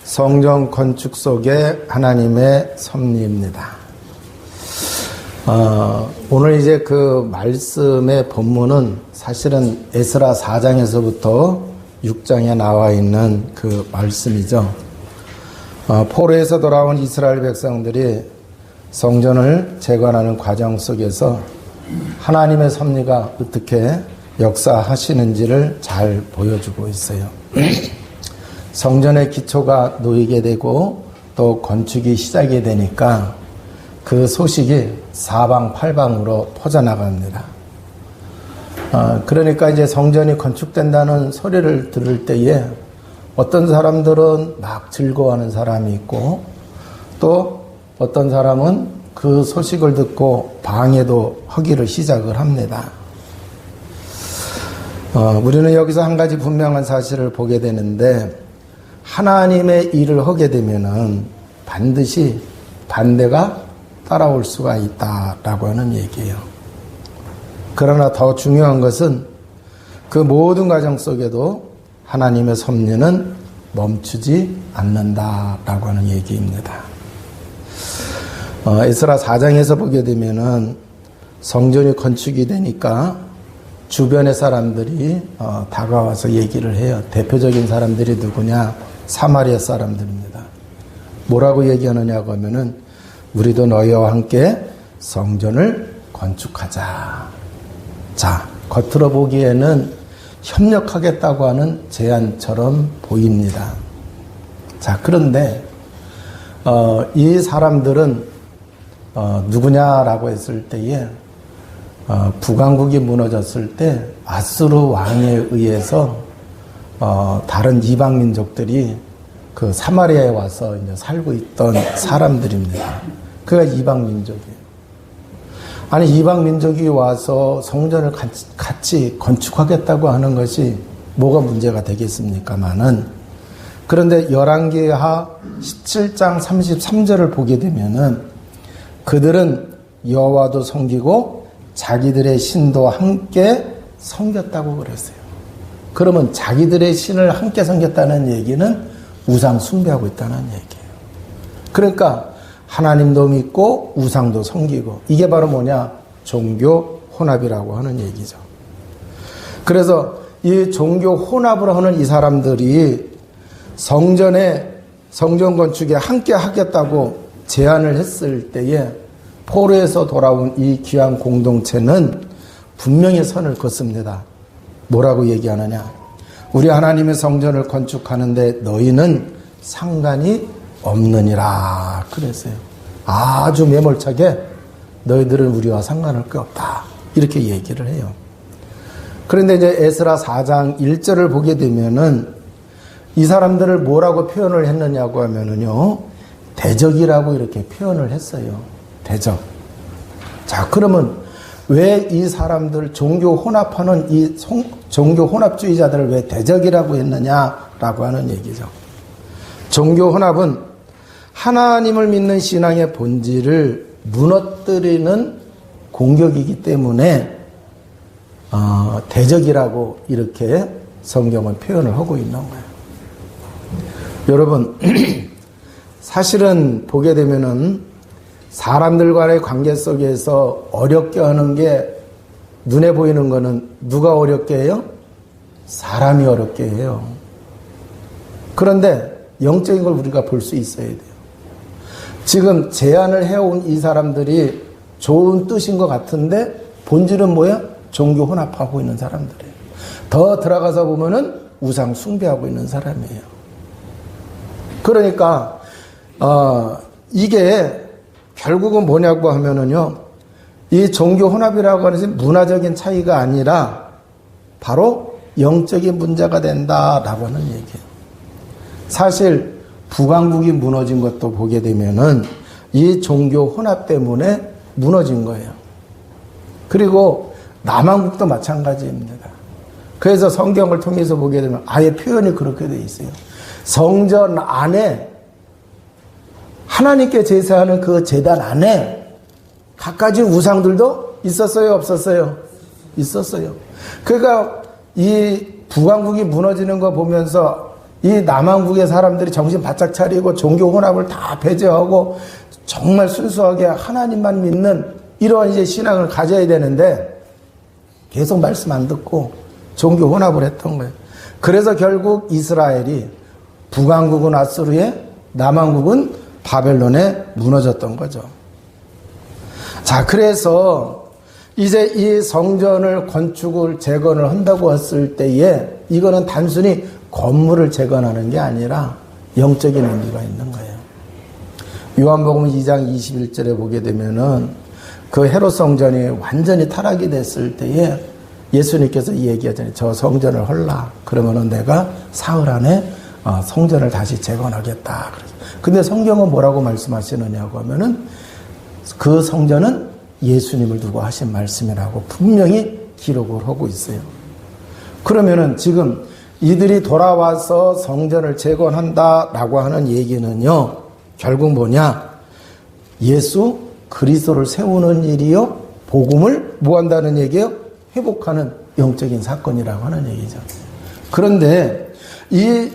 성전 건축 속의 하나님의 섭리입니다. 오늘 이제 그 말씀의 본문은 사실은 에스라 4장에서부터 6장에 나와 있는 그 말씀이죠. 포로에서 돌아온 이스라엘 백성들이 성전을 재건하는 과정 속에서 하나님의 섭리가 어떻게 역사하시는지를 잘 보여주고 있어요. 성전의 기초가 놓이게 되고 또 건축이 시작이 되니까 그 소식이 사방팔방으로 퍼져나갑니다. 그러니까 이제 성전이 건축된다는 소리를 들을 때에 어떤 사람들은 막 즐거워하는 사람이 있고 또 어떤 사람은 그 소식을 듣고 방해도 하기를 시작을 합니다. 우리는 여기서 한 가지 분명한 사실을 보게 되는데 하나님의 일을 하게 되면은 반드시 반대가 따라올 수가 있다라고 하는 얘기예요. 그러나 더 중요한 것은 그 모든 과정 속에도 하나님의 섭리는 멈추지 않는다라고 하는 얘기입니다. 에스라 4장에서 보게 되면은 성전이 건축이 되니까 주변의 사람들이 다가와서 얘기를 해요. 대표적인 사람들이 누구냐? 사마리아 사람들입니다. 뭐라고 얘기하느냐고 하면은 우리도 너희와 함께 성전을 건축하자. 자, 겉으로 보기에는 협력하겠다고 하는 제안처럼 보입니다. 자, 그런데 이 사람들은 누구냐라고 했을 때에 북왕국이 무너졌을 때 아수르 왕에 의해서 다른 이방 민족들이 그 사마리아에 와서 이제 살고 있던 사람들입니다. 그가 이방 민족이에요. 아니 이방 민족이 와서 성전을 같이 건축하겠다고 하는 것이 뭐가 문제가 되겠습니까마는, 그런데 열왕기하 17장 33절을 보게 되면은 그들은 여호와도 섬기고 자기들의 신도 함께 섬겼다고 그랬어요. 그러면 자기들의 신을 함께 섬겼다는 얘기는 우상 숭배하고 있다는 얘기예요. 그러니까 하나님도 믿고 우상도 섬기고, 이게 바로 뭐냐? 종교 혼합이라고 하는 얘기죠. 그래서 이 종교 혼합을 하는 이 사람들이 성전 건축에 함께 하겠다고 제안을 했을 때에 포로에서 돌아온 이 귀한 공동체는 분명히 선을 긋습니다. 뭐라고 얘기하느냐? 우리 하나님의 성전을 건축하는데 너희는 상관이 없느니라 그랬어요. 아주 매몰차게 너희들은 우리와 상관할 게 없다 이렇게 얘기를 해요. 그런데 이제 에스라 4장 1절을 보게 되면은 이 사람들을 뭐라고 표현을 했느냐고 하면은요, 대적이라고 이렇게 표현을 했어요. 대적. 자, 그러면 왜 이 사람들 종교 혼합하는 이 종교 혼합주의자들을 왜 대적이라고 했느냐라고 하는 얘기죠. 종교 혼합은 하나님을 믿는 신앙의 본질을 무너뜨리는 공격이기 때문에 대적이라고 이렇게 성경은 표현을 하고 있는 거예요. 여러분, 사실은 보게 되면은 사람들과의 관계 속에서 어렵게 하는 게 눈에 보이는 거는 누가 어렵게 해요? 사람이 어렵게 해요. 그런데 영적인 걸 우리가 볼 수 있어야 돼요. 지금 제안을 해온 이 사람들이 좋은 뜻인 것 같은데 본질은 뭐야? 종교 혼합하고 있는 사람들이에요. 더 들어가서 보면은 우상 숭배하고 있는 사람이에요. 그러니까 이게 결국은 뭐냐고 하면은요, 이 종교 혼합이라고 하는 것은 문화적인 차이가 아니라 바로 영적인 문제가 된다라고 하는 얘기예요. 사실 북왕국이 무너진 것도 보게 되면은 이 종교 혼합 때문에 무너진 거예요. 그리고 남한국도 마찬가지입니다. 그래서 성경을 통해서 보게 되면 아예 표현이 그렇게 되어 있어요. 성전 안에 하나님께 제사하는 그 제단 안에 갖가지 우상들도 있었어요, 없었어요? 있었어요. 그러니까 이 북왕국이 무너지는 거 보면서 이 남한국의 사람들이 정신 바짝 차리고 종교 혼합을 다 배제하고 정말 순수하게 하나님만 믿는 이러한 이제 신앙을 가져야 되는데 계속 말씀 안 듣고 종교 혼합을 했던 거예요. 그래서 결국 이스라엘이 북왕국은 아수르에, 남왕국은 바벨론에 무너졌던 거죠. 자, 그래서 이제 이 성전을 건축을 재건을 한다고 했을 때에 이거는 단순히 건물을 재건하는 게 아니라 영적인 의미가 있는 거예요. 요한복음 2장 21절에 보게 되면은 그 헤롯 성전이 완전히 타락이 됐을 때에 예수님께서 이 얘기하잖아요. 저 성전을 헐라. 그러면은 내가 사흘 안에 성전을 다시 재건하겠다. 근데 성경은 뭐라고 말씀하시느냐고 하면은 그 성전은 예수님을 두고 하신 말씀이라고 분명히 기록을 하고 있어요. 그러면은 지금 이들이 돌아와서 성전을 재건한다라고 하는 얘기는요, 결국 뭐냐? 예수 그리스도를 세우는 일이요, 복음을 뭐 한다는 얘기예요? 회복하는 영적인 사건이라고 하는 얘기죠. 그런데 이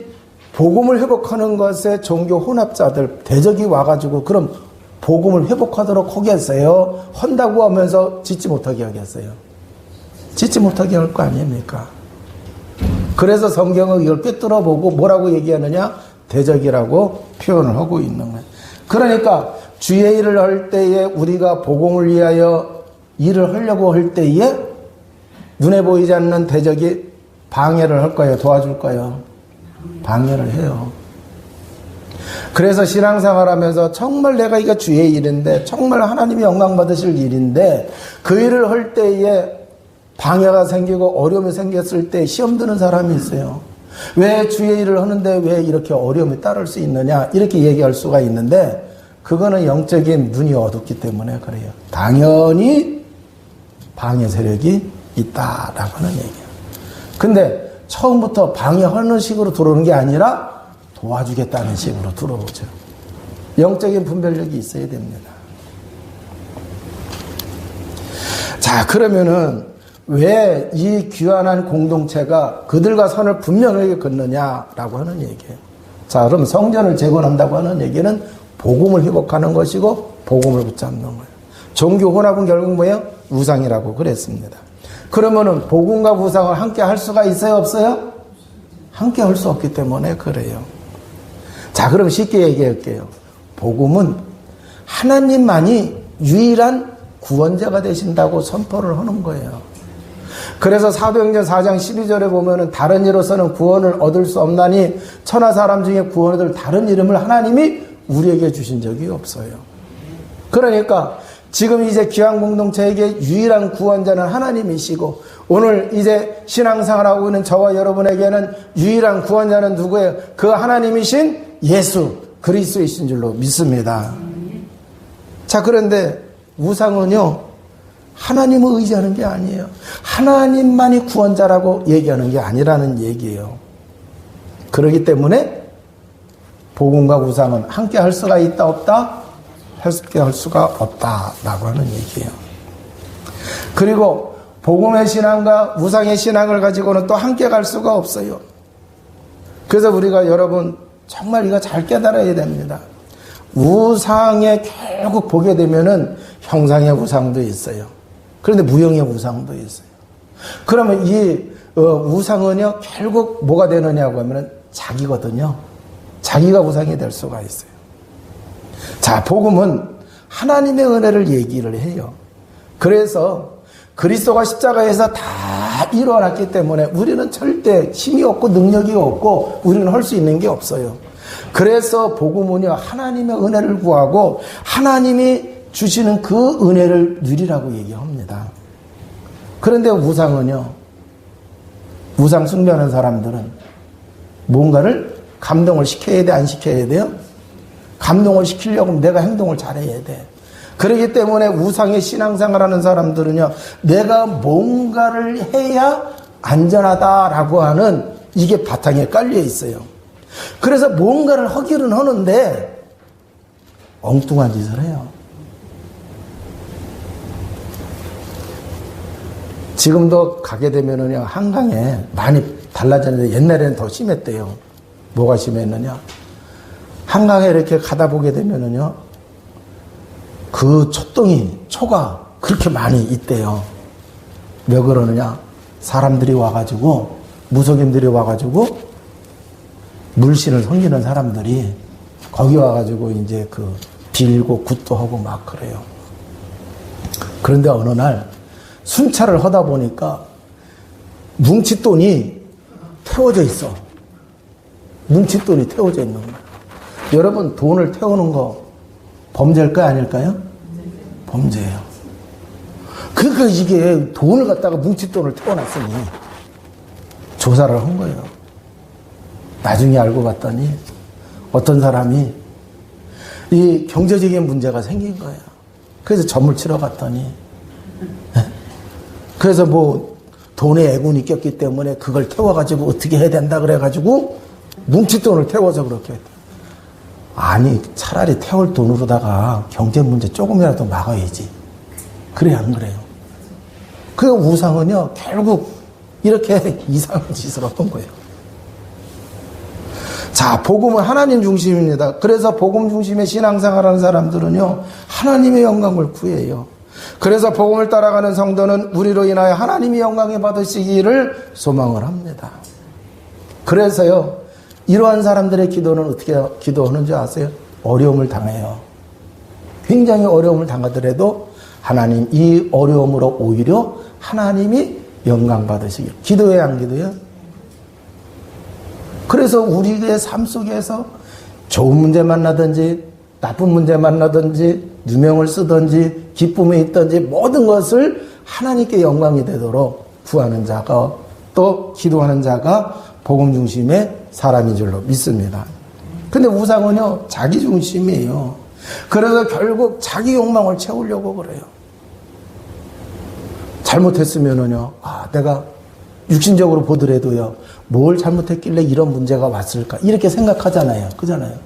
복음을 회복하는 것에 종교 혼합자들 대적이 와가지고 그럼 복음을 회복하도록 하겠어요? 한다고 하면서 짓지 못하게 하겠어요? 짓지 못하게 할 거 아닙니까? 그래서 성경은 이걸 꿰뚫어보고 뭐라고 얘기하느냐? 대적이라고 표현을 하고 있는 거예요. 그러니까 주의 일을 할 때에 우리가 복음을 위하여 일을 하려고 할 때에 눈에 보이지 않는 대적이 방해를 할 거예요? 도와줄 거예요? 방해를 해요. 그래서 신앙생활하면서 정말 내가 이거 주의 일인데 정말 하나님이 영광 받으실 일인데 그 일을 할 때에 방해가 생기고 어려움이 생겼을 때 시험 드는 사람이 있어요. 왜 주의 일을 하는데 왜 이렇게 어려움이 따를 수 있느냐 이렇게 얘기할 수가 있는데 그거는 영적인 눈이 어둡기 때문에 그래요. 당연히 방해 세력이 있다라고 하는 얘기예요. 근데 처음부터 방해하는 식으로 들어오는 게 아니라 도와주겠다는 식으로 들어오죠. 영적인 분별력이 있어야 됩니다. 자, 그러면은 왜 이 귀환한 공동체가 그들과 선을 분명하게 긋느냐라고 하는 얘기예요. 자, 그럼 성전을 재건한다고 하는 얘기는 복음을 회복하는 것이고 복음을 붙잡는 거예요. 종교 혼합은 결국 뭐예요? 우상이라고 그랬습니다. 그러면은 복음과 우상을 함께 할 수가 있어요, 없어요? 함께 할 수 없기 때문에 그래요. 자, 그럼 쉽게 얘기할게요. 복음은 하나님만이 유일한 구원자가 되신다고 선포를 하는 거예요. 그래서 사도행전 4장 12절에 보면은 다른 이로서는 구원을 얻을 수 없나니 천하 사람 중에 구원을 얻을 다른 이름을 하나님이 우리에게 주신 적이 없어요. 그러니까 지금 이제 귀한 공동체에게 유일한 구원자는 하나님이시고 오늘 이제 신앙생활하고 있는 저와 여러분에게는 유일한 구원자는 누구예요? 그 하나님이신 예수 그리스도이신 줄로 믿습니다. 자, 그런데 우상은요 하나님을 의지하는 게 아니에요. 하나님만이 구원자라고 얘기하는 게 아니라는 얘기예요. 그렇기 때문에 복음과 우상은 함께 할 수가 있다 없다? 함께 할 수가 없다라고 하는 얘기예요. 그리고 복음의 신앙과 우상의 신앙을 가지고는 또 함께 갈 수가 없어요. 그래서 우리가 여러분 정말 이거 잘 깨달아야 됩니다. 우상에 결국 보게 되면은 형상의 우상도 있어요. 그런데 무형의 우상도 있어요. 그러면 이 우상은요 결국 뭐가 되느냐고 하면 자기거든요. 자기가 우상이 될 수가 있어요. 자, 복음은 하나님의 은혜를 얘기를 해요. 그래서 그리스도가 십자가에서 다 일어났기 때문에 우리는 절대 힘이 없고 능력이 없고 우리는 할 수 있는 게 없어요. 그래서 복음은요 하나님의 은혜를 구하고 하나님이 주시는 그 은혜를 누리라고 얘기합니다. 그런데 우상은요, 우상 숭배하는 사람들은 뭔가를 감동을 시켜야 돼, 안 시켜야 돼요? 감동을 시키려고 하면 내가 행동을 잘해야 돼. 그렇기 때문에 우상의 신앙생활하는 사람들은요, 내가 뭔가를 해야 안전하다라고 하는 이게 바탕에 깔려 있어요. 그래서 뭔가를 하기는 하는데 엉뚱한 짓을 해요. 지금도 가게 되면은요, 한강에 많이 달라졌는데 옛날에는 더 심했대요. 뭐가 심했느냐? 한강에 이렇게 가다 보게 되면은요, 그 초가 그렇게 많이 있대요. 왜 그러느냐? 사람들이 와가지고, 무속인들이 와가지고, 물신을 섬기는 사람들이 거기 와가지고 이제 그 빌고 굿도 하고 막 그래요. 그런데 어느 날 순찰을 하다 보니까 뭉칫돈이 태워져 있어. 뭉칫돈이 태워져 있는 거야. 여러분, 돈을 태우는 거 범죄일까요? 아닐까요? 범죄예요. 그러니까 이게 돈을 갖다가 뭉칫돈을 태워놨으니 조사를 한 거예요. 나중에 알고 봤더니 어떤 사람이 이 경제적인 문제가 생긴 거예요. 그래서 점을 치러 갔더니 그래서 뭐 돈에 애군이 꼈기 때문에 그걸 태워가지고 어떻게 해야 된다 그래가지고 뭉칫돈을 태워서 그렇게 했다. 아니, 차라리 태울 돈으로다가 경제 문제 조금이라도 막아야지. 그래 안 그래요? 그 우상은요, 결국 이렇게 이상한 짓을 했던 거예요. 자, 복음은 하나님 중심입니다. 그래서 복음 중심의 신앙생활하는 사람들은요, 하나님의 영광을 구해요. 그래서 복음을 따라가는 성도는 우리로 인하여 하나님이 영광을 받으시기를 소망을 합니다. 그래서요, 이러한 사람들의 기도는 어떻게 기도하는지 아세요? 어려움을 당해요. 굉장히 어려움을 당하더라도 하나님, 이 어려움으로 오히려 하나님이 영광 받으시기를. 기도해야 안 기도해요? 그래서 우리의 삶 속에서 좋은 문제 만나든지 나쁜 문제 만나든지 누명을 쓰든지 기쁨에 있든지 모든 것을 하나님께 영광이 되도록 구하는 자가, 또 기도하는 자가 복음 중심의 사람인 줄로 믿습니다. 근데 우상은요, 자기 중심이에요. 그래서 결국 자기 욕망을 채우려고 그래요. 잘못했으면은요, 내가 육신적으로 보더라도요, 뭘 잘못했길래 이런 문제가 왔을까? 이렇게 생각하잖아요. 그잖아요.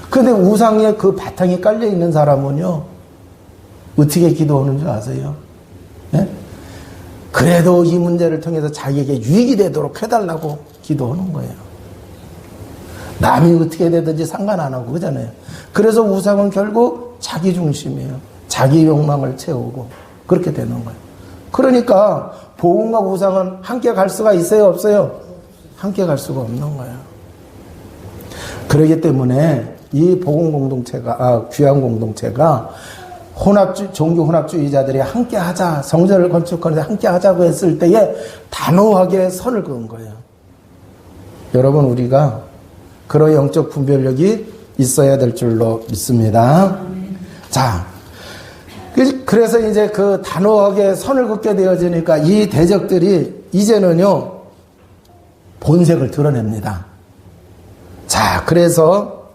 근데 우상에 그 바탕이 깔려있는 사람은요, 어떻게 기도하는 줄 아세요? 네? 그래도 이 문제를 통해서 자기에게 유익이 되도록 해달라고 기도하는 거예요. 남이 어떻게 되든지 상관 안 하고, 그잖아요. 그래서 우상은 결국 자기 중심이에요. 자기 욕망을 채우고, 그렇게 되는 거예요. 그러니까, 복음과 우상은 함께 갈 수가 있어요? 없어요? 함께 갈 수가 없는 거예요. 그렇기 때문에, 이 복음 공동체가, 귀한 공동체가, 종교 혼합주의자들이 함께 하자, 성전을 건축하는데 함께 하자고 했을 때에 단호하게 선을 그은 거예요. 여러분, 우리가 그런 영적 분별력이 있어야 될 줄로 믿습니다. 자, 그래서 이제 그 단호하게 선을 긋게 되어지니까 이 대적들이 이제는요, 본색을 드러냅니다. 자, 그래서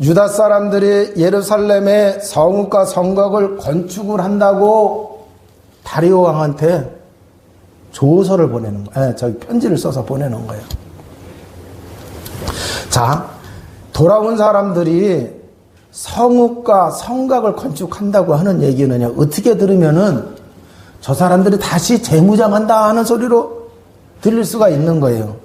유다 사람들이 예루살렘에 성읍과 성곽을 건축을 한다고 다리오 왕한테 조서를 보내는 거예요. 편지를 써서 보내는 거예요. 자, 돌아온 사람들이 성읍과 성곽을 건축한다고 하는 얘기는요, 어떻게 들으면은 저 사람들이 다시 재무장한다 하는 소리로 들릴 수가 있는 거예요.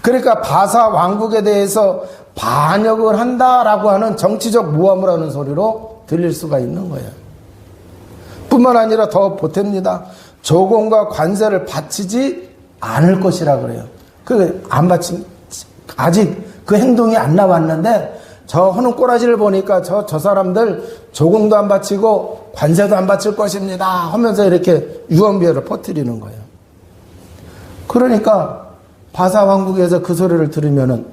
그러니까 바사 왕국에 대해서 반역을 한다라고 하는 정치적 모함을 하는 소리로 들릴 수가 있는 거예요. 뿐만 아니라 더 보탭니다. 조공과 관세를 바치지 않을 것이라 그래요. 안 바친, 아직 그 행동이 안 나왔는데, 저 하는 꼬라지를 보니까 저 사람들 조공도 안 바치고 관세도 안 바칠 것입니다 하면서 이렇게 유언비어를 퍼뜨리는 거예요. 그러니까 바사 왕국에서 그 소리를 들으면은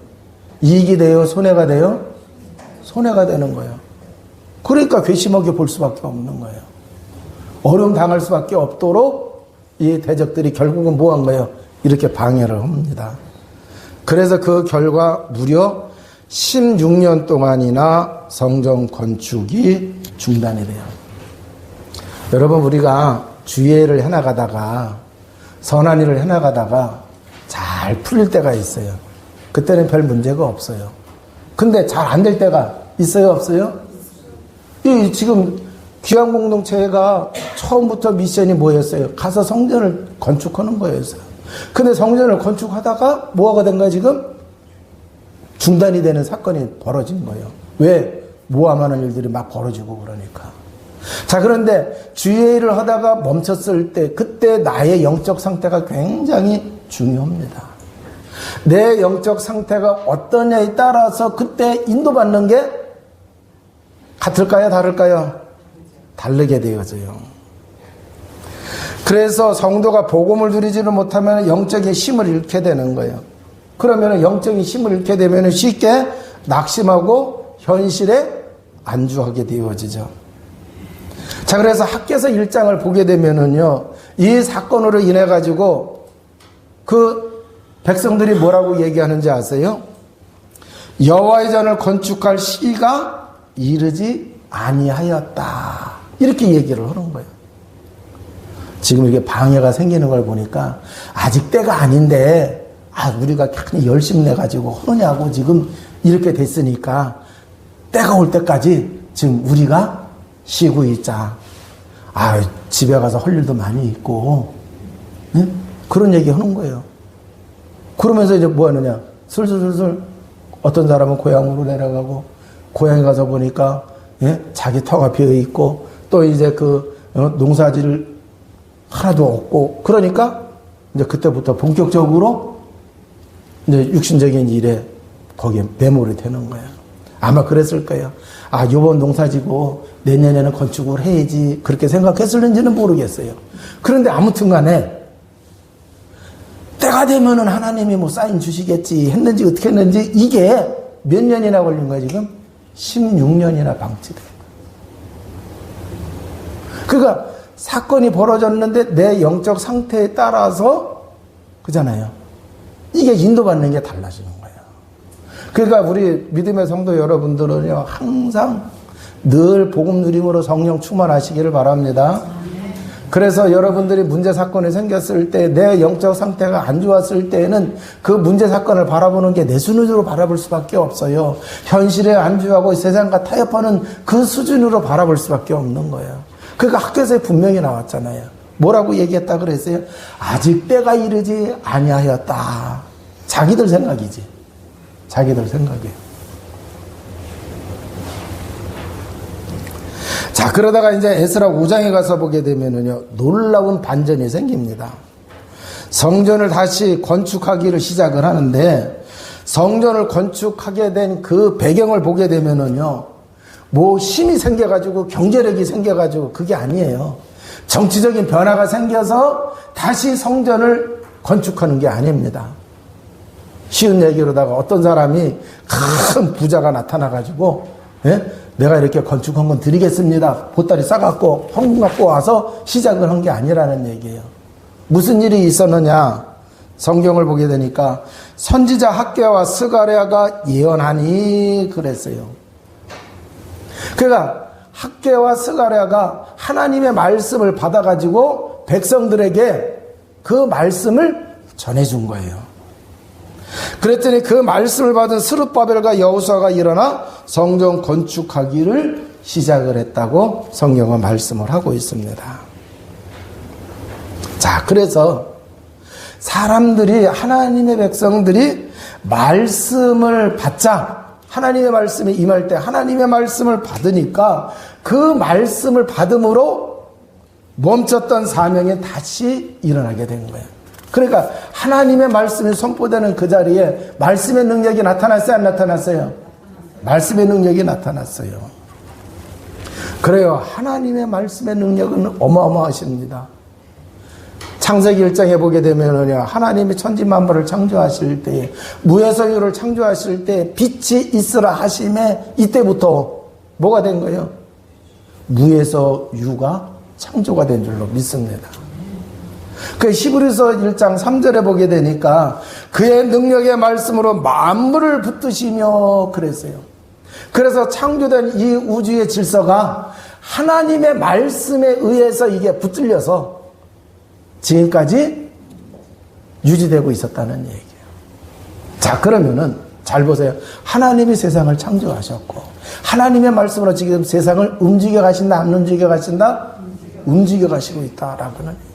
이익이 돼요? 손해가 돼요? 손해가 되는 거예요. 그러니까 괘씸하게 볼 수밖에 없는 거예요. 어려움 당할 수밖에 없도록 이 대적들이 결국은 뭐 한 거예요? 이렇게 방해를 합니다. 그래서 그 결과 무려 16년 동안이나 성전 건축이 중단이 돼요. 여러분, 우리가 주의를 해나가다가, 선한 일을 해나가다가 잘 풀릴 때가 있어요. 그때는 별 문제가 없어요. 근데 잘 안 될 때가 있어요? 없어요? 지금 귀한 공동체가 처음부터 미션이 뭐였어요? 가서 성전을 건축하는 거였어요. 근데 성전을 건축하다가 뭐가 된 거야, 지금? 중단이 되는 사건이 벌어진 거예요. 왜? 모함하는 일들이 막 벌어지고 그러니까. 자, 그런데 주의 일을 하다가 멈췄을 때 그때 나의 영적 상태가 굉장히 중요합니다. 내 영적 상태가 어떠냐에 따라서 그때 인도받는 게 같을까요? 다를까요? 다르게 되어져요. 그래서 성도가 복음을 누리지를 못하면 영적인 힘을 잃게 되는 거예요. 그러면 영적인 힘을 잃게 되면 쉽게 낙심하고 현실에 안주하게 되어지죠. 자, 그래서 학개서 1장을 보게 되면은요, 이 사건으로 인해 가지고 그 백성들이 뭐라고 얘기하는지 아세요? 여호와의 전을 건축할 시기가 이르지 아니하였다. 이렇게 얘기를 하는 거예요. 지금 이게 방해가 생기는 걸 보니까 아직 때가 아닌데 우리가 괜히 열심내가지고 하느냐고 지금 이렇게 됐으니까 때가 올 때까지 지금 우리가 쉬고 있자. 집에 가서 할 일도 많이 있고, 네? 그런 얘기 하는 거예요. 그러면서 이제 뭐 하느냐. 슬슬 어떤 사람은 고향으로 내려가고, 고향에 가서 보니까, 예? 자기 터가 비어 있고, 또 이제 농사질 하나도 없고, 그러니까 이제 그때부터 본격적으로 이제 육신적인 일에 거기에 매몰이 되는 거예요. 아마 그랬을 거예요. 요번 농사지고 내년에는 건축을 해야지 그렇게 생각했을는지는 모르겠어요. 그런데 아무튼 간에 때가 되면은 하나님이 뭐 사인 주시겠지 했는지 어떻게 했는지 이게 몇 년이나 걸린 거야 지금? 16년이나 방치된 거야. 그러니까 사건이 벌어졌는데 내 영적 상태에 따라서 그잖아요. 이게 인도받는 게 달라지는 거예요. 그러니까 우리 믿음의 성도 여러분들은요, 항상 늘 복음 누림으로 성령 충만하시기를 바랍니다. 그래서 여러분들이 문제 사건이 생겼을 때 내 영적 상태가 안 좋았을 때에는 그 문제 사건을 바라보는 게 내 수준으로 바라볼 수밖에 없어요. 현실에 안주하고 세상과 타협하는 그 수준으로 바라볼 수밖에 없는 거예요. 그러니까 학교에서 분명히 나왔잖아요. 뭐라고 얘기했다 그랬어요? 아직 때가 이르지 아니하였다. 자기들 생각이지. 자기들 생각이에요. 자, 그러다가 이제 에스라 5장에 가서 보게 되면은요, 놀라운 반전이 생깁니다. 성전을 다시 건축하기를 시작을 하는데, 성전을 건축하게 된 그 배경을 보게 되면은요, 뭐 힘이 생겨가지고 경제력이 생겨가지고 그게 아니에요. 정치적인 변화가 생겨서 다시 성전을 건축하는 게 아닙니다. 쉬운 얘기로다가 어떤 사람이 큰 부자가 나타나가지고, 예? 내가 이렇게 건축한 건 드리겠습니다. 보따리 싸갖고 헌금 갖고 와서 시작을 한 게 아니라는 얘기예요. 무슨 일이 있었느냐? 성경을 보게 되니까 선지자 학개와 스가랴가 예언하니 그랬어요. 그러니까 학개와 스가랴가 하나님의 말씀을 받아가지고 백성들에게 그 말씀을 전해준 거예요. 그랬더니 그 말씀을 받은 스룹바벨과 여호수아가 일어나 성전 건축하기를 시작을 했다고 성경은 말씀을 하고 있습니다. 자, 그래서 사람들이, 하나님의 백성들이 말씀을 받자, 하나님의 말씀이 임할 때 하나님의 말씀을 받으니까 그 말씀을 받음으로 멈췄던 사명이 다시 일어나게 된 거예요. 그러니까 하나님의 말씀이 선포되는 그 자리에 말씀의 능력이 나타났어요? 안 나타났어요? 말씀의 능력이 나타났어요. 그래요. 하나님의 말씀의 능력은 어마어마하십니다. 창세기 1장에 보게 되면은요, 하나님이 천지 만물을 창조하실 때, 무에서 유를 창조하실 때 빛이 있으라 하심에 이때부터 뭐가 된 거예요? 무에서 유가 창조가 된 줄로 믿습니다. 그 히브리서 1장 3절에 보게 되니까 그의 능력의 말씀으로 만물을 붙드시며 그랬어요. 그래서 창조된 이 우주의 질서가 하나님의 말씀에 의해서 이게 붙들려서 지금까지 유지되고 있었다는 얘기예요. 자, 그러면은 잘 보세요. 하나님이 세상을 창조하셨고 하나님의 말씀으로 지금 세상을 움직여 가신다, 안 움직여 가신다? 움직여 가시고 있다라고는.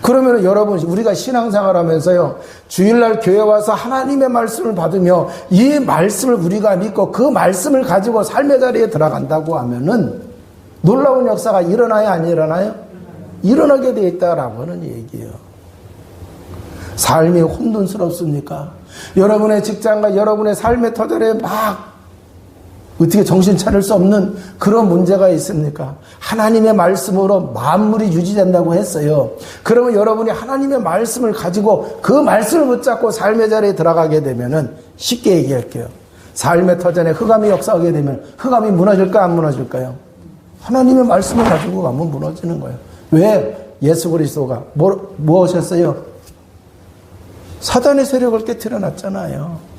그러면 여러분, 우리가 신앙생활 하면서요, 주일날 교회 와서 하나님의 말씀을 받으며 이 말씀을 우리가 믿고 그 말씀을 가지고 삶의 자리에 들어간다고 하면은 놀라운 역사가 일어나요, 안 일어나요? 일어나게 되어 있다라고 하는 얘기예요. 삶이 혼돈스럽습니까? 여러분의 직장과 여러분의 삶의 터전에 막 어떻게 정신 차릴 수 없는 그런 문제가 있습니까? 하나님의 말씀으로 만물이 유지된다고 했어요. 그러면 여러분이 하나님의 말씀을 가지고 그 말씀을 붙잡고 삶의 자리에 들어가게 되면은 쉽게 얘기할게요. 삶의 터전에 흑암이 역사하게 되면 흑암이 무너질까 안 무너질까요? 하나님의 말씀을 가지고 가면 무너지는 거예요. 왜? 예수 그리스도가 뭐 하셨어요? 사단의 세력을 깨트려 놨잖아요.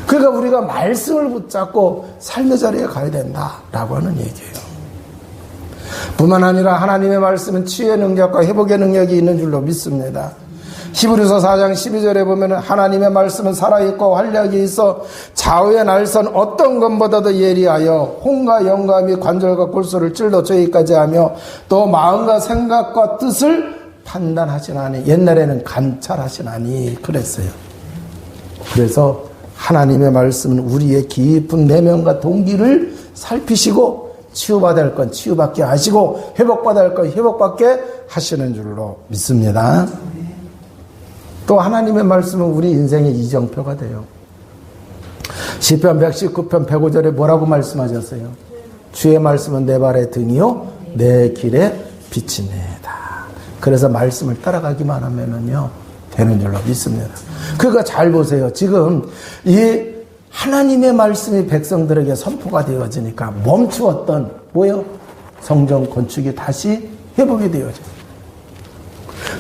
그러니까 우리가 말씀을 붙잡고 삶의 자리에 가야 된다라고 하는 얘기예요. 뿐만 아니라 하나님의 말씀은 치유의 능력과 회복의 능력이 있는 줄로 믿습니다. 히브리서 4장 12절에 보면 하나님의 말씀은 살아있고 활력이 있어 좌우의 날선 어떤 것보다도 예리하여 혼과 영과 및 관절과 골수를 찔러 저기까지 하며 또 마음과 생각과 뜻을 판단하시나니, 옛날에는 감찰하시나니 그랬어요. 그래서 하나님의 말씀은 우리의 깊은 내면과 동기를 살피시고 치유받아야 할 건 치유받게 하시고 회복받아야 할 건 회복받게 하시는 줄로 믿습니다. 또 하나님의 말씀은 우리 인생의 이정표가 돼요. 시편 119편 105절에 뭐라고 말씀하셨어요? 주의 말씀은 내 발의 등이요 내 길의 빛이니이다. 그래서 말씀을 따라가기만 하면은요 되는 줄로 믿습니다. 그러니까 잘 보세요. 지금 이 하나님의 말씀이 백성들에게 선포가 되어지니까 멈추었던 뭐요? 성전 건축이 다시 회복이 되어져요.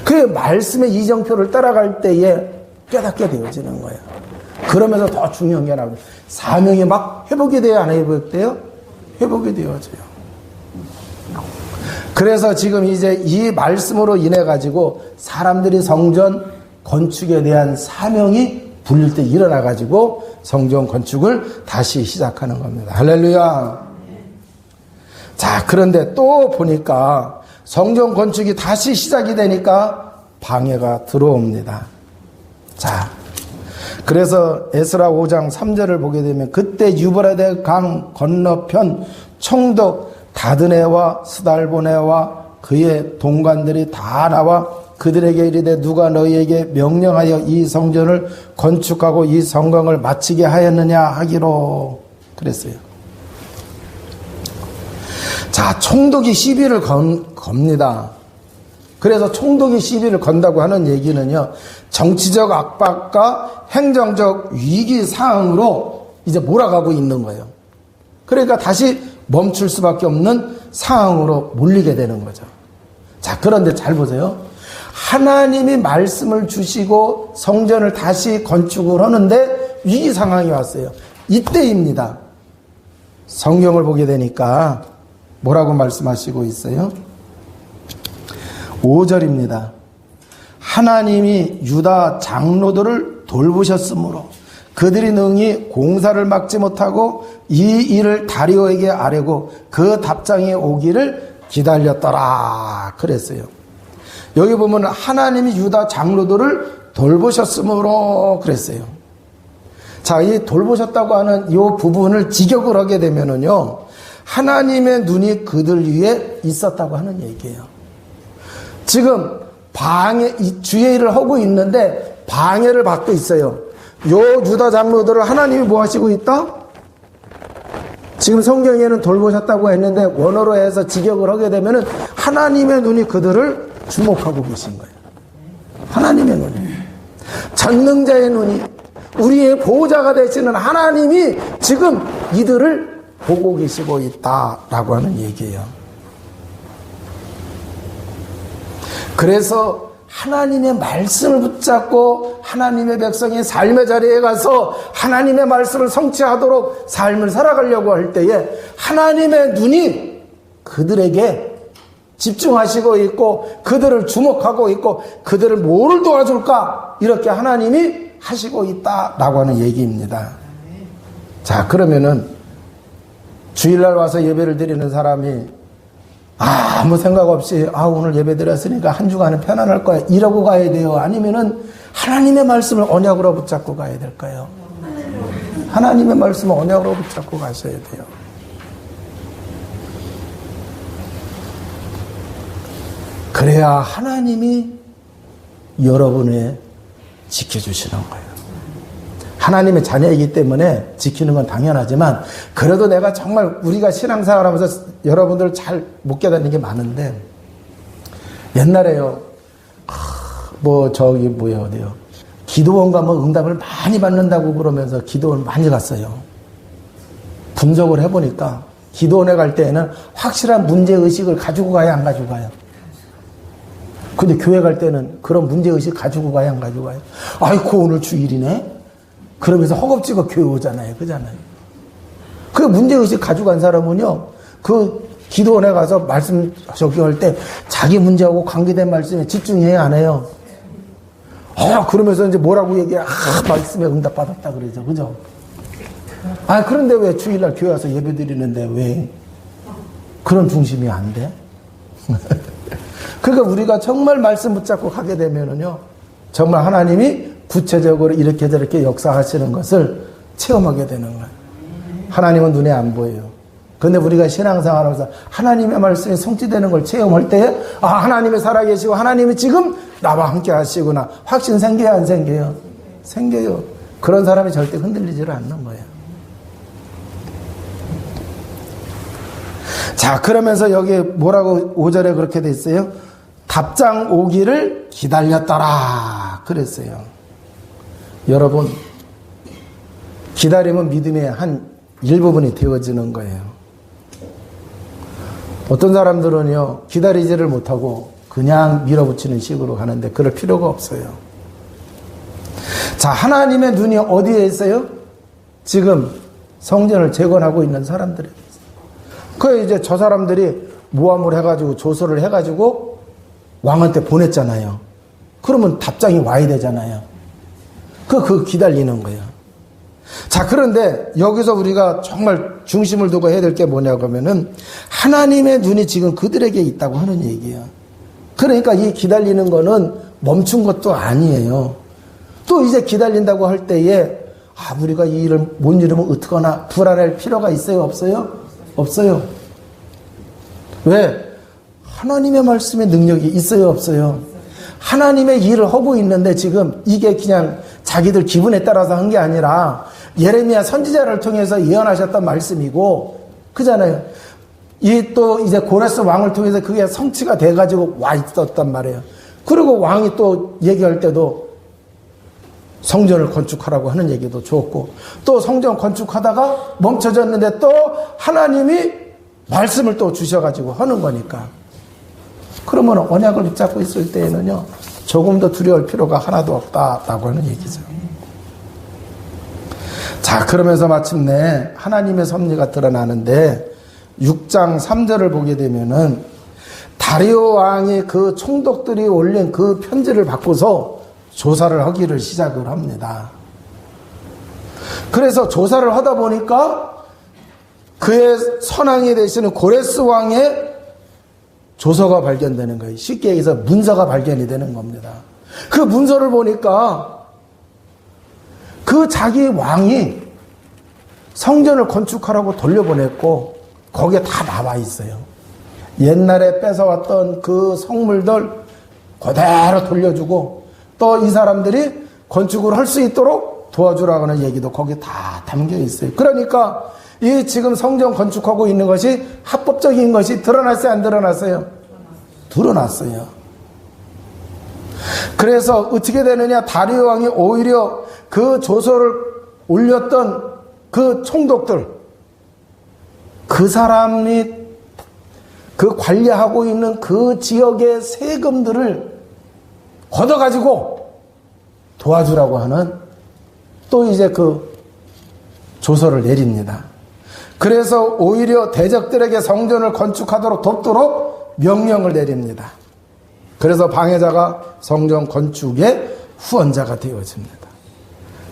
그 말씀의 이정표를 따라갈 때에 깨닫게 되어지는 거예요. 그러면서 더 중요한 게 나오죠. 사명이 막 회복이 돼야 안 회복돼요? 회복이 되어져요. 그래서 지금 이제 이 말씀으로 인해 가지고 사람들이 성전 건축에 대한 사명이 불릴 때 일어나 가지고 성전 건축을 다시 시작하는 겁니다. 할렐루야. 자, 그런데 또 보니까 성전 건축이 다시 시작이 되니까 방해가 들어옵니다. 자, 그래서 에스라 5장 3절을 보게 되면 그때 유브라데 강 건너편 총독 다드네와 스달보네와 그의 동관들이 다 나와 그들에게 이르되 누가 너희에게 명령하여 이 성전을 건축하고 이 성곽을 마치게 하였느냐 하기로 그랬어요. 자, 총독이 시비를 겁니다. 그래서 총독이 시비를 건다고 하는 얘기는요, 정치적 압박과 행정적 위기 상황으로 이제 몰아가고 있는 거예요. 그러니까 다시 멈출 수밖에 없는 상황으로 몰리게 되는 거죠. 자, 그런데 잘 보세요. 하나님이 말씀을 주시고 성전을 다시 건축을 하는데 위기 상황이 왔어요. 이때입니다. 성경을 보게 되니까 뭐라고 말씀하시고 있어요? 5절입니다. 하나님이 유다 장로들을 돌보셨으므로 그들이 능히 공사를 막지 못하고 이 일을 다리오에게 아뢰고 그 답장이 오기를 기다렸더라 그랬어요. 여기 보면 하나님이 유다 장로들을 돌보셨으므로 그랬어요. 자, 이 돌보셨다고 하는 이 부분을 직역을 하게 되면은요, 하나님의 눈이 그들 위에 있었다고 하는 얘기예요. 지금 주의 일을 하고 있는데 방해를 받고 있어요. 요 유다 장로들을 하나님이 뭐 하시고 있다? 지금 성경에는 돌보셨다고 했는데 원어로 해서 직역을 하게 되면은 하나님의 눈이 그들을 주목하고 계신 거예요. 하나님의 눈이. 전능자의 눈이, 우리의 보호자가 되시는 하나님이 지금 이들을 보고 계시고 있다라고 하는 얘기예요. 그래서 하나님의 말씀을 붙잡고 하나님의 백성이 삶의 자리에 가서 하나님의 말씀을 성취하도록 삶을 살아가려고 할 때에 하나님의 눈이 그들에게 집중하시고 있고 그들을 주목하고 있고 그들을 뭐를 도와줄까 이렇게 하나님이 하시고 있다라고 하는 얘기입니다. 자, 그러면은 주일날 와서 예배를 드리는 사람이 아무 생각 없이 오늘 예배 드렸으니까 한 주간은 편안할 거야 이러고 가야 돼요? 아니면은 하나님의 말씀을 언약으로 붙잡고 가야 될까요? 하나님의 말씀을 언약으로 붙잡고 가셔야 돼요. 그래야 하나님이 여러분을 지켜주시는 거예요. 하나님의 자녀이기 때문에 지키는 건 당연하지만 그래도 내가 정말 우리가 신앙생활 하면서 여러분들 잘 못 깨닫는 게 많은데 옛날에요. 어디요. 기도원 가면 응답을 많이 받는다고 그러면서 기도원 많이 갔어요. 분석을 해보니까 기도원에 갈 때에는 확실한 문제의식을 가지고 가야 안 가지고 가요. 근데 교회 갈 때는 그런 문제의식 가지고 가야 안 가지고 가요. 아이고 오늘 주일이네. 그러면서 허겁지겁 교회 오잖아요. 그잖아요. 그 문제의식 가지고 간 사람은요. 그 기도원에 가서 말씀 적용할 때 자기 문제하고 관계된 말씀에 집중해야 안 해요. 그러면서 이제 뭐라고 얘기해. 말씀에 응답 받았다 그러죠. 그죠? 그런데 왜 주일날 교회 와서 예배 드리는데 왜 그런 중심이 안 돼? 그러니까 우리가 정말 말씀 붙잡고 가게 되면은요, 정말 하나님이 구체적으로 이렇게 저렇게 역사하시는 것을 체험하게 되는 거예요. 하나님은 눈에 안 보여요. 그런데 우리가 신앙생활하면서 하나님의 말씀이 성취되는 걸 체험할 때, 하나님이 살아계시고 하나님이 지금 나와 함께 하시구나. 확신 생겨요, 안 생겨요? 생겨요. 그런 사람이 절대 흔들리지를 않는 거예요. 자, 그러면서 여기 뭐라고 5절에 그렇게 돼 있어요? 답장 오기를 기다렸더라 그랬어요. 여러분, 기다림은 믿음의 한 일부분이 되어지는 거예요. 어떤 사람들은요, 기다리지를 못하고 그냥 밀어붙이는 식으로 가는데 그럴 필요가 없어요. 자, 하나님의 눈이 어디에 있어요? 지금 성전을 재건하고 있는 사람들이. 그 이제 저 사람들이 모함을 해가지고 조서를 해가지고 왕한테 보냈잖아요. 그러면 답장이 와야 되잖아요. 그 기다리는 거예요. 자, 그런데 여기서 우리가 정말 중심을 두고 해야 될 게 뭐냐고 하면은 하나님의 눈이 지금 그들에게 있다고 하는 얘기예요. 그러니까 이 기다리는 거는 멈춘 것도 아니에요. 또 이제 기다린다고 할 때에 우리가 이 일을 못 이루면 어떡하나 불안할 필요가 있어요? 없어요? 없어요. 왜? 하나님의 말씀의 능력이 있어요? 없어요? 하나님의 일을 하고 있는데 지금 이게 그냥 자기들 기분에 따라서 한 게 아니라 예레미야 선지자를 통해서 예언하셨던 말씀이고, 그잖아요. 또 이제 고레스 왕을 통해서 그게 성취가 돼가지고 와 있었단 말이에요. 그리고 왕이 또 얘기할 때도 성전을 건축하라고 하는 얘기도 좋았고, 또 성전 건축하다가 멈춰졌는데 또 하나님이 말씀을 또 주셔가지고 하는 거니까. 그러면 언약을 붙잡고 있을 때에는요, 조금 더 두려울 필요가 하나도 없다라고 하는 얘기죠. 자, 그러면서 마침내 하나님의 섭리가 드러나는데 6장 3절을 보게 되면은 다리오 왕이 그 총독들이 올린 그 편지를 받고서 조사를 하기를 시작을 합니다. 그래서 조사를 하다 보니까 그의 선왕이 되시는 고레스 왕의 조서가 발견되는 거예요. 쉽게 얘기해서 문서가 발견이 되는 겁니다. 그 문서를 보니까 그 자기 왕이 성전을 건축하라고 돌려보냈고 거기에 다 나와 있어요. 옛날에 뺏어왔던 그 성물들 그대로 돌려주고 또 이 사람들이 건축을 할 수 있도록 도와주라고 하는 얘기도 거기에 다 담겨 있어요. 그러니까 이 지금 성전 건축하고 있는 것이 합법적인 것이 드러났어요? 안 드러났어요? 드러났어요. 그래서 어떻게 되느냐, 다리오 왕이 오히려 그 조서를 올렸던 그 총독들, 그 사람이 그 관리하고 있는 그 지역의 세금들을 걷어가지고 도와주라고 하는 또 이제 그 조서를 내립니다. 그래서 오히려 대적들에게 성전을 건축하도록 돕도록 명령을 내립니다. 그래서 방해자가 성전 건축의 후원자가 되어집니다.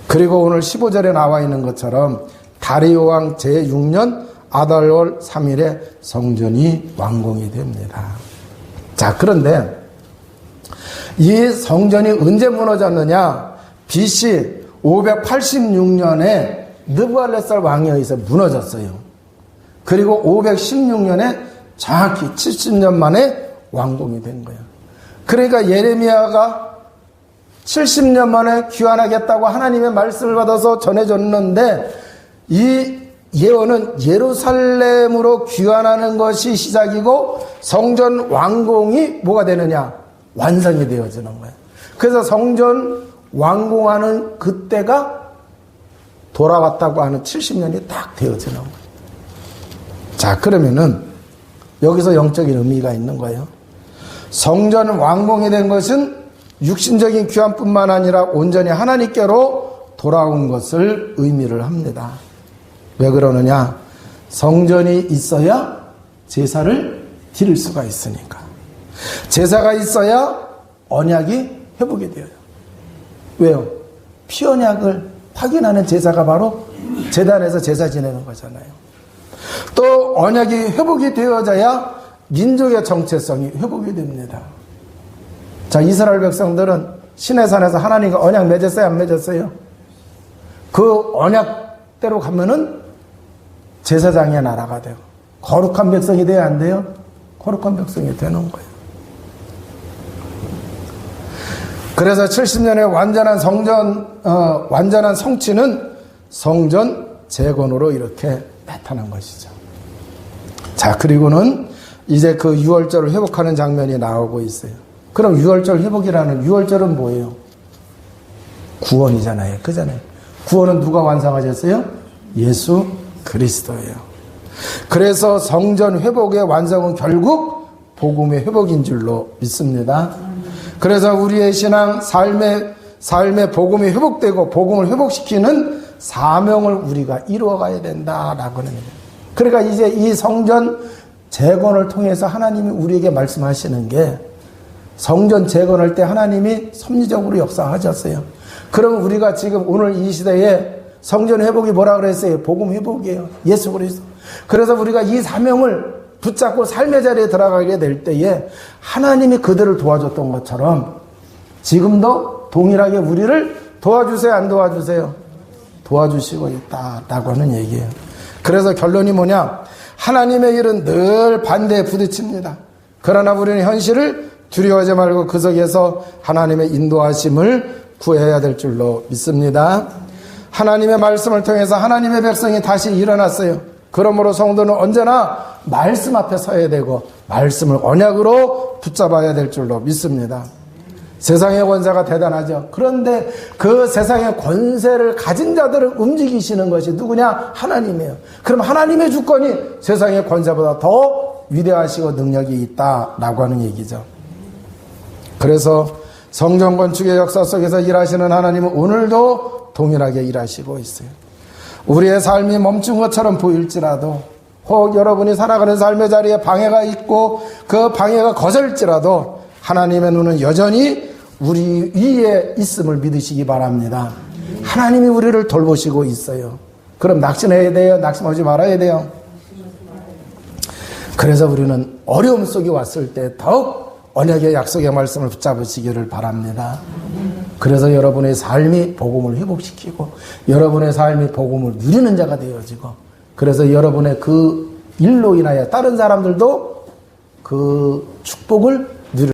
그리고 오늘 15절에 나와 있는 것처럼 다리오 왕 제6년 아달월 3일에 성전이 완공이 됩니다. 자, 그런데 이 성전이 언제 무너졌느냐? BC 586년에 느부갈네살 왕에 의해서 무너졌어요. 그리고 516년에 정확히 70년 만에 완공이 된 거예요. 그러니까 예레미야가 70년 만에 귀환하겠다고 하나님의 말씀을 받아서 전해줬는데 이 예언은 예루살렘으로 귀환하는 것이 시작이고 성전 완공이 뭐가 되느냐? 완성이 되어지는 거예요. 그래서 성전 완공하는 그때가 돌아왔다고 하는 70년이 딱 되어지는 거예요. 자, 그러면은 여기서 영적인 의미가 있는 거예요. 성전 완공이 된 것은 육신적인 귀환뿐만 아니라 온전히 하나님께로 돌아온 것을 의미를 합니다. 왜 그러느냐? 성전이 있어야 제사를 드릴 수가 있으니까. 제사가 있어야 언약이 회복이 되어요. 왜요? 피 언약을 확인하는 제사가 바로 제단에서 제사 지내는 거잖아요. 또 언약이 회복이 되어져야 민족의 정체성이 회복이 됩니다. 자, 이스라엘 백성들은 시내산에서 하나님과 언약 맺었어요, 안 맺었어요? 그 언약대로 가면은 제사장의 나라가 되고 거룩한 백성이 돼야 안 돼요? 거룩한 백성이 되는 거예요. 그래서 70년의 완전한 완전한 성취는 성전 재건으로 이렇게 나타난 것이죠. 자, 그리고는 이제 그 유월절을 회복하는 장면이 나오고 있어요. 그럼 유월절 회복이라는 유월절은 뭐예요? 구원이잖아요. 그잖아요. 구원은 누가 완성하셨어요? 예수 그리스도예요. 그래서 성전 회복의 완성은 결국 복음의 회복인 줄로 믿습니다. 그래서 우리의 신앙, 삶의 복음이 회복되고 복음을 회복시키는 사명을 우리가 이루어가야 된다라고 하는 거예요. 그러니까 이제 이 성전 재건을 통해서 하나님이 우리에게 말씀하시는 게 성전 재건할 때 하나님이 섭리적으로 역사하셨어요. 그럼 우리가 지금 오늘 이 시대에 성전 회복이 뭐라 그랬어요? 복음 회복이에요. 예수 그리스도. 그래서 우리가 이 사명을 붙잡고 삶의 자리에 들어가게 될 때에 하나님이 그들을 도와줬던 것처럼 지금도 동일하게 우리를 도와주세요, 안 도와주세요? 도와주시고 있다라고 하는 얘기예요. 그래서 결론이 뭐냐? 하나님의 일은 늘 반대에 부딪힙니다. 그러나 우리는 현실을 두려워하지 말고 그 속에서 하나님의 인도하심을 구해야 될 줄로 믿습니다. 하나님의 말씀을 통해서 하나님의 백성이 다시 일어났어요. 그러므로 성도는 언제나 말씀 앞에 서야 되고 말씀을 언약으로 붙잡아야 될 줄로 믿습니다. 세상의 권세가 대단하죠. 그런데 그 세상의 권세를 가진 자들을 움직이시는 것이 누구냐? 하나님이에요. 그럼 하나님의 주권이 세상의 권세보다 더 위대하시고 능력이 있다라고 하는 얘기죠. 그래서 성전 건축의 역사 속에서 일하시는 하나님은 오늘도 동일하게 일하시고 있어요. 우리의 삶이 멈춘 것처럼 보일지라도 혹 여러분이 살아가는 삶의 자리에 방해가 있고 그 방해가 거셀지라도 하나님의 눈은 여전히 우리 위에 있음을 믿으시기 바랍니다. 하나님이 우리를 돌보시고 있어요. 그럼 낙심해야 돼요? 낙심하지 말아야 돼요? 그래서 우리는 어려움 속에 왔을 때 더욱 언약의 약속의 말씀을 붙잡으시기를 바랍니다. 그래서 여러분의 삶이 복음을 회복시키고 여러분의 삶이 복음을 누리는 자가 되어지고 그래서 여러분의 그 일로 인하여 다른 사람들도 그 축복을 누리는